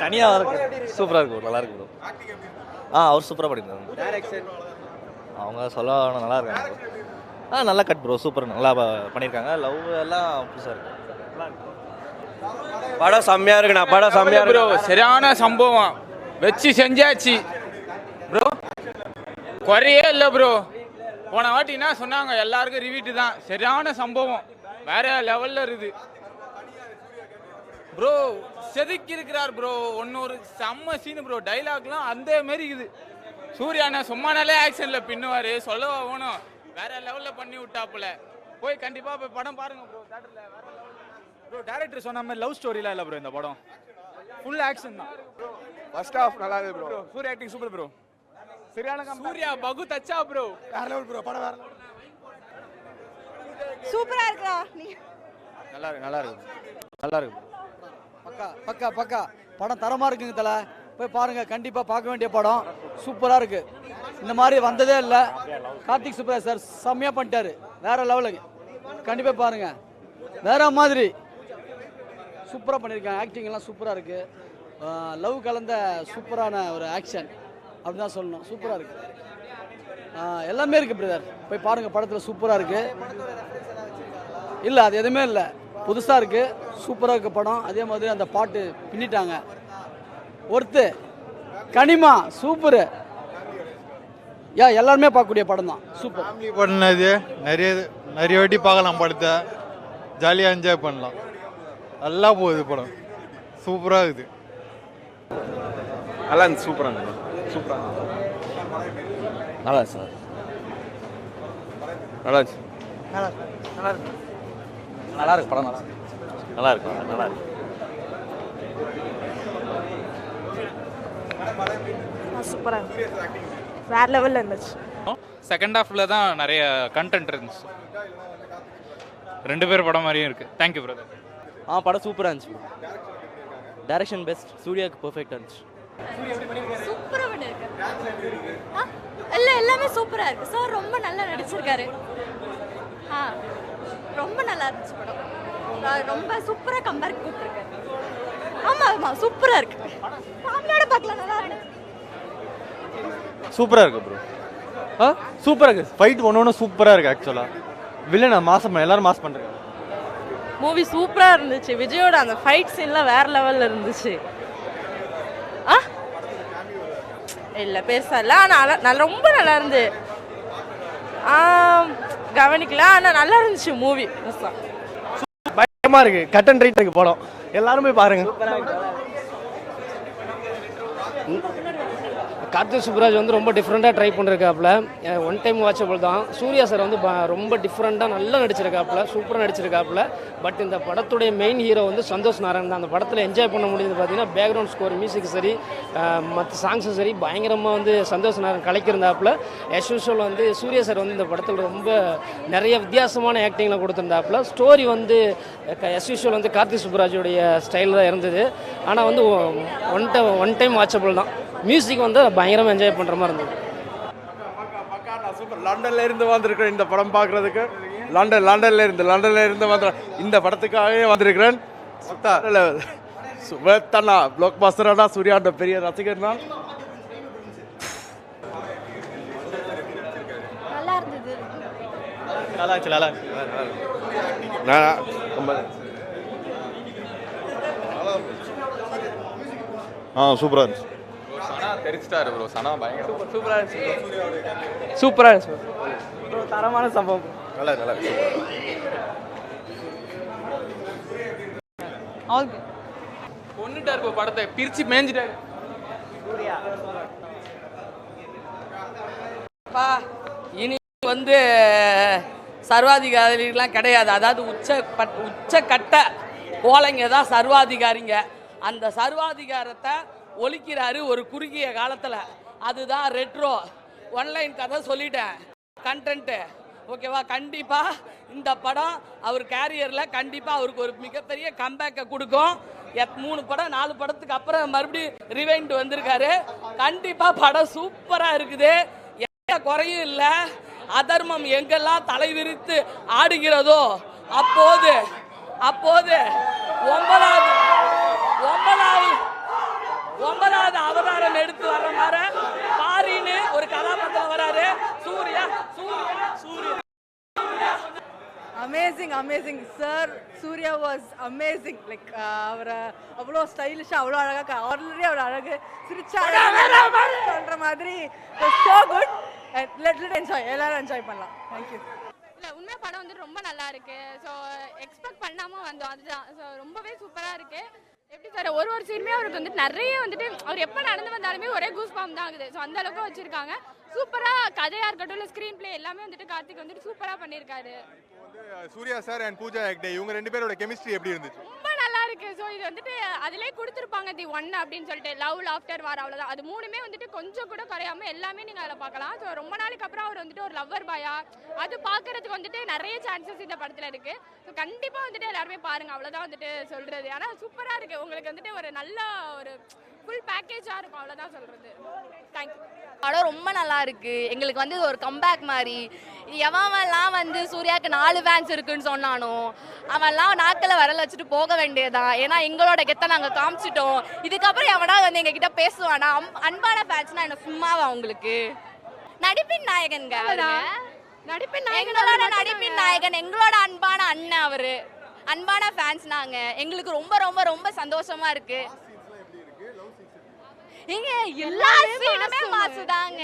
தனியாக இருக்கு. சூப்பராக இருக்கு ப்ரோ, நல்லா இருக்கு ப்ரோ. அவர் சூப்பராக பண்ணியிருந்தாங்க. டைரக்ஷன் அவங்க சொல்ல நல்லா இருக்காங்க ப்ரோ. நல்லா கட் ப்ரோ, சூப்பர் நல்லா பண்ணியிருக்காங்க. லவ் எல்லாம் புதுசாக இருக்கு, நல்லா இருக்கு. படம் செம்மையா இருக்குண்ணா, படம் செம்மையா ப்ரோ. சரியான சம்பவம் வச்சு செஞ்சாச்சு ப்ரோ, குறையே இல்லை ப்ரோ. போன வாட்டி என்ன சொன்னாங்க, எல்லாருக்கும் ரிவீட்டு தான். சரியான சம்பவம், வேற லெவல்ல இருக்குது ப்ரோ. செதுக்கி இருக்கிறார் ப்ரோ. ஒரு செம்ம சீனு ப்ரோ. டைலாக்லாம் அந்த மாரி இருக்குது. சூர்யாண்ணா சும்மானாலே ஆக்ஷன்ல பின்னுவாரு, சொல்லவா வேணும். வேற லெவல்ல பண்ணி விட்டாப்புல. போய் கண்டிப்பா போய் படம் பாருங்க ப்ரோ, தியேட்டர்ல. வேற லெவல் ப்ரோ. டைரக்டர் சொன்ன மாதிரி லவ் ஸ்டோரிலாம் இல்லை ப்ரோ. இந்த படம் ஃபுல் ஆக்ஷன் தான். ஃபர்ஸ்ட் ஹாஃப் நல்லா இருக்கு bro. Suriya acting super bro. சரியான சூர்யா பகு தச்சா ப்ரோ. வேற லெவல் ப்ரோ. படம் வேற சூப்பரா இருக்கா. நல்லா இருக்கு, நல்லா இருக்கு, நல்லா இருக்கு. பக்கா பக்கா பக்கா படம் தரமாக இருக்குங்க தல. போய் பாருங்க, கண்டிப்பாக பார்க்க வேண்டிய படம். சூப்பராக இருக்கு. இந்த மாதிரி வந்ததே இல்லை. கார்த்திக் சுப்ராஜ் சார் செம்மையாக பண்ணிட்டாரு, வேற லெவலுக்கு. கண்டிப்பாக பாருங்க, வேற மாதிரி சூப்பராக பண்ணியிருக்காங்க. ஆக்டிங் எல்லாம் சூப்பராக இருக்கு. லவ் கலந்த சூப்பரான ஒரு ஆக்ஷன் அப்படி தான் சொல்லணும். சூப்பராக இருக்கு, எல்லாமே இருக்கு பிரதர். போய் பாருங்க, படத்தில் சூப்பராக இருக்கு. இல்லை அது எதுவுமே இல்லை, புதுசாக இருக்கு, சூப்பராக இருக்கு படம். அதே மாதிரி அந்த பாட்டு பின்னிட்டாங்க. ஒருத்து கனிமா சூப்பரு. எல்லாருமே பார்க்கக்கூடிய படம் தான். சூப்பர் ஃபேமிலி பண்ணது நிறைய வாட்டி பார்க்கலாம். படத்தை ஜாலியாக என்ஜாய் பண்ணலாம். நல்லா போகுது படம், சூப்பராக இருக்குது. நல்லா இருந்துச்சு, சூப்பராக இருந்துச்சு, சூப்பராக இருந்துச்சு. நல்லா இருக்கு சார், நல்லா இருந்துச்சு, நல்லா இருக்கு, நல்லா இருக்கு படம், நல்லா இருக்கு, நல்லா இருக்கு. சூப்பரா வேற லெவல்ல இருந்துச்சு. செகண்ட் ஹாஃப்ல தான் நிறைய கண்டென்ட் இருந்துச்சு. 2 பேர் படம் மாதிரியும் இருக்கு. Thank you brother. படம் சூப்பராக இருந்துச்சு. Direction best. சூர்யாவுக்கு பெர்ஃபெக்டாக இருந்துச்சு. சூப்பரா பண்ணிருக்கு. இல்ல எல்லாமே சூப்பரா இருக்கு. சார் ரொம்ப நல்லா நடிச்சிருக்காரு. ரொம்ப நல்லா இருந்துச்சு படம். ரொம்ப சூப்பரா கம்பேர் கொடுத்துருக்காரு. ஆமா ஆமா சூப்பரா இருக்கு. ஃபேமிலியோட பார்க்கலாம், நல்லா இருக்கு. சூப்பராக இருக்கு ப்ரோ. சூப்பராக இருக்கு. ஃபைட் ஒன்று சூப்பராக இருக்கு. ஆக்சுவலாக வில்லனை மாசம் எல்லாரும் மாஸ் பண்ணுறாங்க. மூவி சூப்பரா இருந்துச்சு. விஜயோட அந்த ஃபைட் சீன்லாம் வேற லெவல்ல இருந்துச்சு. இல்ல பெருசா இல்ல, ஆனா ரொம்ப நல்லா இருந்து. கவனிக்கல, ஆனா நல்லா இருந்துச்சு மூவி. பயமா இருக்கு. கட் அண்ட் ரைட் இருக்கு படம். எல்லாரும் போய் பாருங்க. கார்த்திக் சுப்ராஜ் வந்து ரொம்ப டிஃப்ரெண்ட்டாக ட்ரை பண்ணிருக்காப்புல. ஒன் டைம் வாட்சபிள் தான். சூர்யா சார் வந்து ரொம்ப டிஃப்ரெண்ட்டாக நல்லா நடிச்சிருக்காப்புல, சூப்பராக நடிச்சிருக்காப்புல. பட் இந்த படத்துடைய மெயின் ஹீரோ வந்து சந்தோஷ் நாராயண் தான். அந்த படத்தில் என்ஜாய் பண்ண முடியுது பார்த்தீங்கன்னா, பேக்ரவுண்ட் ஸ்கோர், மியூசிக் சரி, மற்ற சாங்ஸும் சரி, பயங்கரமாக வந்து சந்தோஷ் நாராயண் கலைக்கிருந்தாப்புல. எஸ் யூஷுவல் வந்து சூர்யா சார் வந்து இந்த படத்தில் ரொம்ப நிறைய வித்தியாசமான ஆக்டிங்கில் கொடுத்துருந்தாப்புல. ஸ்டோரி வந்து எஸ் யூஷுவல் வந்து கார்த்திக் சுப்ராஜோடைய ஸ்டைலில் தான் இருந்தது. ஆனால் வந்து ஒன் டைம் வாட்சபிள் தான். மியூசிக் வந்து பயங்கரமாக என்ஜாய் பண்ணுற மாதிரி இருந்தது. சூப்பர். லண்டன்ல இருந்து வந்திருக்கிறேன் இந்த படம் பார்க்கறதுக்கு. லண்டன்ல இருந்து வந்த இந்த படத்துக்காகவே வந்திருக்கிறேன். சுபத்தனா பிளாக் பஸ்டரானா சூர்யாண்ட பெரிய ரசிகர் நான். நல்லா இருந்தது. நல்லா இருந்துச்சு, நல்லா இருக்கு. சூப்பராக இருந்துச்சு. தெரிச்சிட்டாரு ப்ரோ. சனா பயங்கர சூப்பராக இருந்துச்சு. சூப்பராக இருந்துச்சு ப்ரோ. தரமான சம்பவம். நல்லா நல்லா கொன்னுட்டாரு படத்தை, பிரிச்சு மேஞ்சிட்டாரு. இனி வந்து சர்வாதிகாரிலாம் கிடையாது. அதாவது உச்சக்கட்ட கோலைங்க தான் சர்வாதிகாரிங்க. அந்த சர்வாதிகாரத்தை ஒழிக்கிறாரு ஒரு குறுகிய காலத்தில். அதுதான் ரெட்ரோ. ஒன்லைன் கதை சொல்லிட்டேன். கண்டென்ட்டு ஓகேவா. கண்டிப்பாக இந்த படம் அவர் கேரியரில் கண்டிப்பாக அவருக்கு ஒரு மிகப்பெரிய கம்பேக்கை கொடுக்கும். 3 படம் 4 படத்துக்கு அப்புறம் மறுபடியும் ரிவைண்ட் வந்திருக்காரு. கண்டிப்பாக படம் சூப்பராக இருக்குது. எந்த குறையும் இல்லை. அதர்மம் எங்கெல்லாம் தலைவிரித்து ஆடுகிறதோ அப்போது 9வது ஃபாரின் எடுத்து வர்ற மாதிரி ஃபாரின் ஒரு கதாபாத்திரம் வராரு. Suriya Suriya Suriya amazing amazing sir. Suriya was amazing. Like அவரை அவ்வளோ ஸ்டைலிஷாக அவ்வளோ அழகாக ஆல்ரெடி அவர் அழகு சிரிச்சா சொல்கிற மாதிரி ஸோ குட். லெட் என்ஜாய், எல்லாரும் என்ஜாய் பண்ணலாம். தேங்க்யூ. இல்லை உண்மையாக படம் வந்து ரொம்ப நல்லா இருக்கு. ஸோ எக்ஸ்பெக்ட் பண்ணாமல் வந்தோம், அதுதான். ஸோ ரொம்பவே சூப்பராக இருக்கு. எப்படி சார் ஒரு சீனுமே அவருக்கு வந்துட்டு நிறைய வந்துட்டு அவர் எப்போ நடந்து வந்தாலுமே ஒரே கூஸ் பாம் தான் ஆகுது. ஸோ அந்த அளவுக்கு வச்சிருக்காங்க. சூப்பராக கதையாக இருக்கட்டும் இல்லை ஸ்க்ரீன் பிளே எல்லாமே வந்துட்டு கார்த்திக் வந்துட்டு சூப்பராக பண்ணியிருக்காரு. சூர்யா சார் அண்ட் பூஜா ஹெக்டே இவங்க 2 பேரோட கெமிஸ்ட்ரி எப்படி இருந்துச்சு? ரொம்ப நல்லா இருக்கு. ஸோ இது வந்துட்டு அதிலே கொடுத்துருப்பாங்க தி ஒன் அப்படின்னு சொல்லிட்டு லவ் லாஃப்டர் வார் அவ்வளோதான். அது 3மே வந்துட்டு கொஞ்சம் கூட குறையாம எல்லாமே நீங்கள் அதில் பார்க்கலாம். ஸோ ரொம்ப நாளைக்கு அப்புறம் அவர் வந்துட்டு ஒரு லவ்வர் பாயா அது பார்க்கறதுக்கு வந்துட்டு நிறைய சான்சஸ் இந்த படத்தில் இருக்கு. ஸோ கண்டிப்பாக வந்துட்டு எல்லாருமே பாருங்க, அவ்வளோதான் வந்துட்டு சொல்றது. ஆனால் சூப்பராக இருக்கு. உங்களுக்கு வந்துட்டு ஒரு நல்ல ஒரு ஃபுல் பேக்கேஜாக இருக்கும், அவ்வளோதான் சொல்றது. தேங்க்யூ. படம் ரொம்ப நல்லா இருக்கு. எங்களுக்கு வந்து ஒரு கம்பேக் மாதிரி. எவன்லாம் வந்து சூர்யாவுக்கு 4 ஃபேன்ஸ் இருக்குன்னு சொன்னானோ அவன்லாம் நாக்கில் வரல வச்சுட்டு போக வேண்டியதான். ஏன்னா எங்களோட கெத்தை நாங்கள் காமிச்சிட்டோம். இதுக்கப்புறம் எவனா வந்து எங்ககிட்ட பேசுவானா? அன்பான ஃபேன்ஸ்னா என்ன சும்மாவா உங்களுக்கு? நடிப்பின் நாயகன்ங்க, நடிப்பின் நாயகன், எங்களோட அன்பான அண்ணன் அவரு. அன்பான ஃபேன்ஸ் நாங்க. எங்களுக்கு ரொம்ப ரொம்ப ரொம்ப சந்தோஷமா இருக்கு. ஏங்க எல்லா சீனுமே மாசுதாங்க.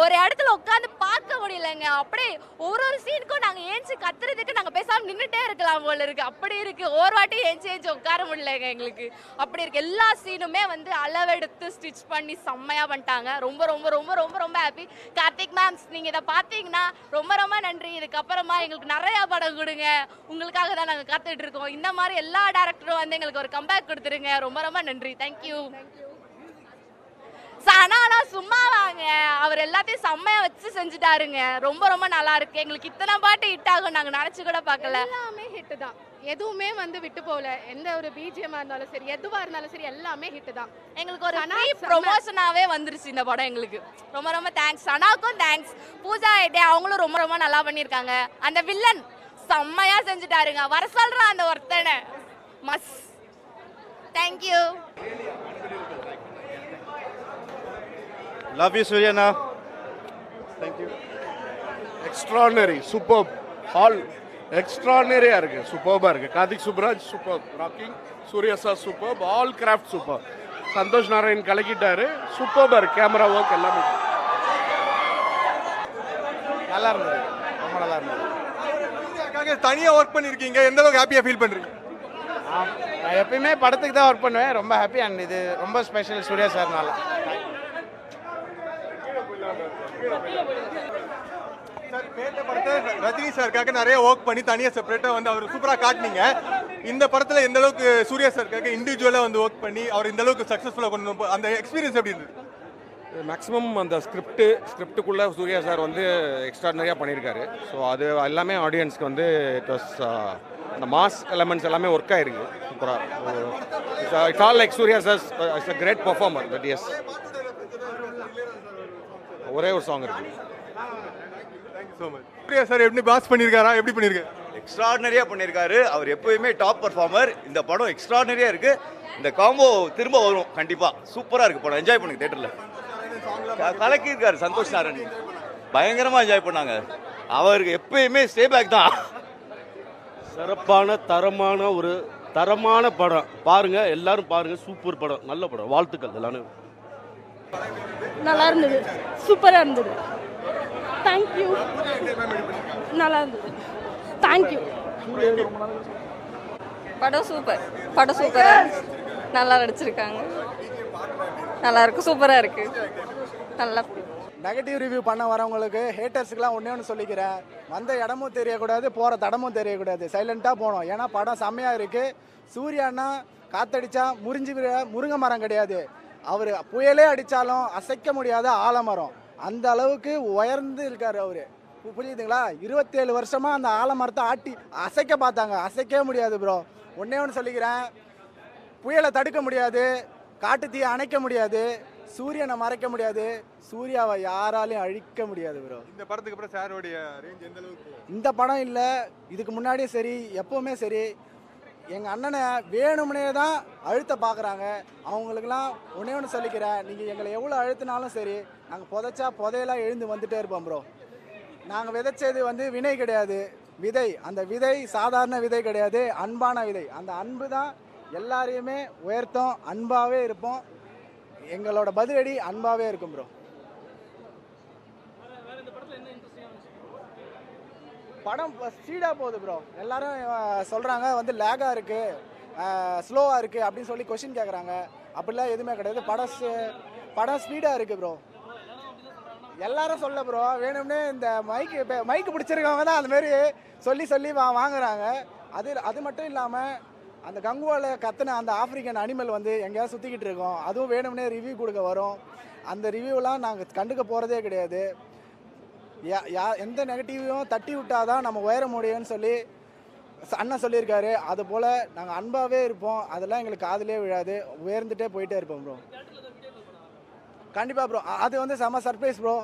ஒரு இடத்துல உட்காந்து பார்க்க முடியலங்க. அப்படியே ஒரு சீனுக்கும் நாங்க ஏஞ்சி கத்துறதுக்கு நாங்க பேசாம நின்றுட்டே இருக்கலாம் போல இருக்கு. அப்படி இருக்கு. ஒரு வாட்டி ஏஞ்சி உட்கார முடியலங்க எங்களுக்கு. அப்படி இருக்கு. எல்லா சீனுமே வந்து அளவெடுத்து ஸ்டிச் பண்ணி செம்மையா பண்ணிட்டாங்க. ரொம்ப ரொம்ப ரொம்ப ரொம்ப ரொம்ப ஹாப்பி. கார்த்திக் மேம், நீங்க இதை பார்த்தீங்கன்னா ரொம்ப ரொம்ப நன்றி. இதுக்கப்புறமா எங்களுக்கு நிறைய படம் கொடுங்க. உங்களுக்காக தான் நாங்கள் காத்துட்டு இருக்கோம். இந்த மாதிரி எல்லா டேரக்டரும் வந்து எங்களுக்கு ஒரு கம்பேக் கொடுத்துருங்க. ரொம்ப ரொம்ப நன்றி. தேங்க்யூ. ஆனா சும்மா வாங்க, அவர் எல்லாத்தையும் செம்மையா வச்சு செஞ்சுட்டாருங்க. ரொம்ப ரொம்ப நல்லா இருக்கு. எங்களுக்கு இத்தனை பாட்டு ஹிட் ஆகும் நாங்க நினைச்சு கூட பார்க்கல. எல்லாமே ஹிட் தான். எதுவுமே வந்து விட்டு போகல. எந்த ஒரு பிஜிஎம்மா இருந்தாலும் சரி, எதுவா இருந்தாலும் சரி, எல்லாமே ஹிட் தான். எங்களுக்கு ஒரு ஃப்ரீ ப்ரொமோஷனாவே வந்துருச்சு இந்த படம். எங்களுக்கு ரொம்ப ரொம்ப தேங்க்ஸ். சனாக்கும் தேங்க்ஸ். பூஜா ஹெக்டே அவங்களும் ரொம்ப ரொம்ப நல்லா பண்ணியிருக்காங்க. அந்த வில்லன் செம்மையா செஞ்சுட்டாருங்க. வர சொல்றான் அந்த ஒருத்தனை மஸ். தேங்க்யூ. லவ் யூ சூர்யாண்ணா. தேங்க்யூ. Extraordinary, super. ஹால் எக்ஸ்ட்ரானரியாக இருக்குது, சூப்பராக இருக்குது. Karthik Subbaraj super rocking, Suriya sir super, all craft super. Santhosh Narayan கலக்கிட்டாரு, சூப்பராக இருக்குது. கேமரா ஒர்க் எல்லாமே நல்லா இருந்தது, ரொம்ப நல்லா இருந்தது. தனியாக ஒர்க் பண்ணியிருக்கீங்க, எந்த அளவுக்கு ஹாப்பியாக ஃபீல் பண்ணுறீங்க? நான் எப்பயுமே படத்துக்கு தான் ஒர்க் பண்ணுவேன். ரொம்ப ஹாப்பி. அண்ட் இது ரொம்ப ஸ்பெஷல் சூர்யா சார்னால. ரஜினி சாருக்காக நிறைய ஒர்க் பண்ணி தனியாக செப்பரேட்டாக வந்து அவர் சூப்பராக காட்டினீங்க. இந்த படத்தில் எந்த அளவுக்கு சூர்யா சாருக்காக இண்டிவிஜுவலாக வந்து ஒர்க் பண்ணி அவர் இந்த அளவுக்கு சக்ஸஸ்ஃபுல்லாக கொண்டு வந்து அந்த எக்ஸ்பீரியன்ஸ் எப்படி இருந்தது? மேக்ஸிமம் அந்த ஸ்கிரிப்டுக்குள்ளே சூர்யா சார் வந்து எக்ஸ்ட்ராடனரியாக பண்ணியிருக்காரு. ஸோ அது எல்லாமே ஆடியன்ஸ்க்கு வந்து இட் வாஸ் அந்த மாஸ் எலமெண்ட்ஸ் எல்லாமே ஒர்க் ஆகிருக்கு சூப்பராக. It's all like Suriya sir it's a great performer. That is ஒரே ஒரு சாங் இருக்குது. சூர்யா சார் எப்படி பாஸ் பண்ணியிருக்காரா? எப்படி பண்ணியிருக்காரு? எக்ஸ்ட்ராடனரியாக பண்ணியிருக்காரு. அவர் எப்போயுமே டாப் பர்ஃபார்மர். இந்த படம் எக்ஸ்ட்ராடனரியாக இருக்குது. இந்த காம்போ திரும்ப வரும் கண்டிப்பாக. சூப்பராக இருக்குது படம். என்ஜாய் பண்ணுங்க தேட்டரில். கலக்கியிருக்காரு சந்தோஷ் நாராயண். பயங்கரமாக என்ஜாய் பண்ணாங்க. அவருக்கு எப்பயுமே ஸ்டே பேக் தான். சிறப்பான தரமான படம். பாருங்க, எல்லாரும் பாருங்க. சூப்பர் படம், நல்ல படம். வாழ்த்துக்கள் எல்லாரும். நல்லா இருந்தது, சூப்பராக இருந்தது. தேங்க்யூ. நல்லா இருந்தது. தேங்க்யூ. படம் சூப்பராக நல்லா நடிச்சிருக்காங்க. நல்லா இருக்கு, சூப்பராக இருக்கு. நல்லா நெகட்டிவ் ரிவ்யூ பண்ண வரவங்களுக்கு ஹேட்டர்ஸுக்குலாம் ஒன்றே ஒன்று சொல்லிக்கிறேன். வந்த இடமும் தெரியக்கூடாது, போகிற தடமும் தெரியக்கூடாது. சைலண்ட்டாக போகணும். ஏன்னா படம் செம்மையாக இருக்குது. சூர்யானா காற்றடிச்சா முருங்கை மரம் கிடையாது. அவர் புயலே அடித்தாலும் அசைக்க முடியாத ஆலமரம். அந்த அளவுக்கு உயர்ந்து இருக்கார் அவர். புரியுதுங்களா? 27 வருஷமாக அந்த ஆலமரத்தை ஆட்டி அசைக்க பார்த்தாங்க. அசைக்கவே முடியாது ப்ரோ. ஒன்றே ஒன்று சொல்லிக்கிறேன். புயலை தடுக்க முடியாது, காட்டு தீயை அணைக்க முடியாது, சூரியனை மறைக்க முடியாது, சூர்யாவை யாராலையும் அழிக்க முடியாது ப்ரோ. இந்த படத்துக்கு அப்புறம் சாரோடைய ரேஞ்ச் எந்த அளவுக்கு? இந்த படம் இல்லை, இதுக்கு முன்னாடியும் சரி, எப்போவுமே சரி, எங்கள் அண்ணனை வேணும்னே தான் அழுத்த பார்க்குறாங்க. அவங்களுக்கெல்லாம் ஒன்று சொல்லிக்கிறேன், நீங்கள் எங்களை எவ்வளோ அழுத்தினாலும் சரி, நாங்கள் புதைச்சா புதையெல்லாம் எழுந்து வந்துட்டே இருப்போம் ப்ரோ. நாங்கள் விதைச்சது வந்து வினை கிடையாது, விதை. அந்த விதை சாதாரண விதை கிடையாது, அன்பான விதை. அந்த அன்பு தான் எல்லாரையுமே உயர்த்தும். அன்பாகவே இருப்போம். எங்களோட பதிலடி அன்பாகவே இருக்கும் ப்ரோ. படம் ஸ்பீடாக போகுது ப்ரோ. எல்லாரும் சொல்கிறாங்க வந்து லேகாக இருக்குது, ஸ்லோவாக இருக்குது அப்படின்னு சொல்லி கொஷின் கேட்குறாங்க. அப்படிலாம் எதுவுமே கிடையாது. படம் ஸ்பீடாக இருக்குது ப்ரோ. எல்லாரும் சொல்ல ப்ரோ, வேணும்னே இந்த மைக்கு பிடிச்சிருக்கவங்க தான் அதுமாரி சொல்லி வாங்குறாங்க. அது மட்டும் இல்லாமல் அந்த கங்குவால கத்துன அந்த ஆப்பிரிக்கன் அனிமல் வந்து எங்கேயாவது சுற்றிக்கிட்டு இருக்கோம். அதுவும் வேணும்னே ரிவ்யூ கொடுக்க வரும். அந்த ரிவ்யூலாம் நாங்கள் கண்டுக்க போகிறதே கிடையாது. எந்த நெகட்டிவையும் தட்டி விட்டாதான் நம்ம உயர முடியும்னு சொல்லி அண்ணன் சொல்லியிருக்காரு. அதுபோல் நாங்கள் அன்பாகவே இருப்போம். அதெல்லாம் எங்களுக்கு காதிலே விழாது, உயர்ந்துட்டே போயிட்டே இருப்போம் ப்ரோ. கண்டிப்பாக ப்ரோ. அது வந்து செம சர்ப்ரைஸ் ப்ரோ.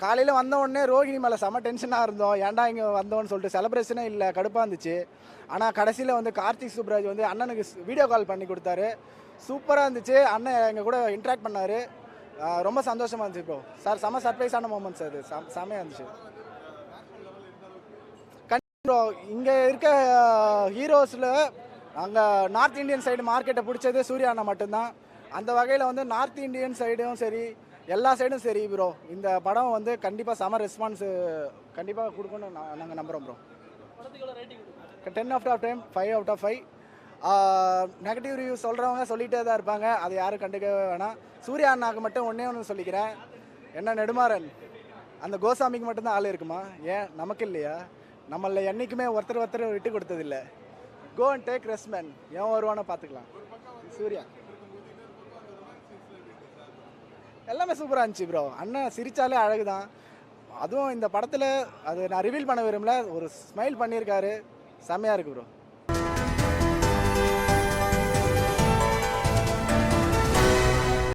காலையில் வந்த உடனே ரோஹிணி மேலே செம டென்ஷனாக இருந்தோம். ஏன்டா இங்கே வந்தோன்னு சொல்லிட்டு செலிப்ரேஷனே இல்லை, கடுப்பாக இருந்துச்சு. ஆனால் கடைசியில் வந்து கார்த்திக் சுப்ராஜ் வந்து அண்ணனுக்கு வீடியோ கால் பண்ணி கொடுத்தாரு. சூப்பராக இருந்துச்சு. அண்ணன் எங்கள் கூட இன்ட்ராக்ட் பண்ணார். ரொம்ப சந்தோஷமாக இருந்துச்சு ப்ரோ. சார் செம சர்ப்ரைஸான மூமெண்ட்ஸ். அது செமையாக இருந்துச்சு. கண்டிப்பாக ப்ரோ. இங்கே இருக்க ஹீரோஸில் அங்கே நார்த் இந்தியன் சைடு மார்க்கெட்டை பிடிச்சது சூர்யா அண்ணா மட்டும்தான். அந்த வகையில் வந்து நார்த் இந்தியன் சைடும் சரி, எல்லா சைடும் சரி ப்ரோ, இந்த படம் வந்து கண்டிப்பாக செம ரெஸ்பான்ஸு கண்டிப்பாக கொடுக்கணும்னு நாங்கள் நம்புகிறோம் ப்ரோ. 10/10, 5/5. நெகட்டிவ் ரிவ்யூ சொல்கிறவங்க சொல்லிகிட்டே தான் இருப்பாங்க, அதை யாரும் கண்டுக்கவே வேணாம். சூர்யா அண்ணாக்கு மட்டும் ஒன்று சொல்லிக்கிறேன். என்ன நெடுமாறன், அந்த கோசாமிக்கு மட்டும்தான் ஆள் இருக்குமா? ஏன் நமக்கு இல்லையா? நம்மள என்றைக்குமே ஒருத்தர் விட்டு கொடுத்ததில்லை. Go and take rest man. ஏன் வருவானோ பார்த்துக்கலாம். சூர்யா எல்லாமே சூப்பராக இருந்துச்சு ப்ரோ. அண்ணன் சிரித்தாலே அழகு தான். அதுவும் இந்த படத்தில் அது நான் ரிவீல் பண்ண விரும்பல, ஒரு ஸ்மைல் பண்ணியிருக்காரு. செம்மையாக இருக்குது ப்ரோ.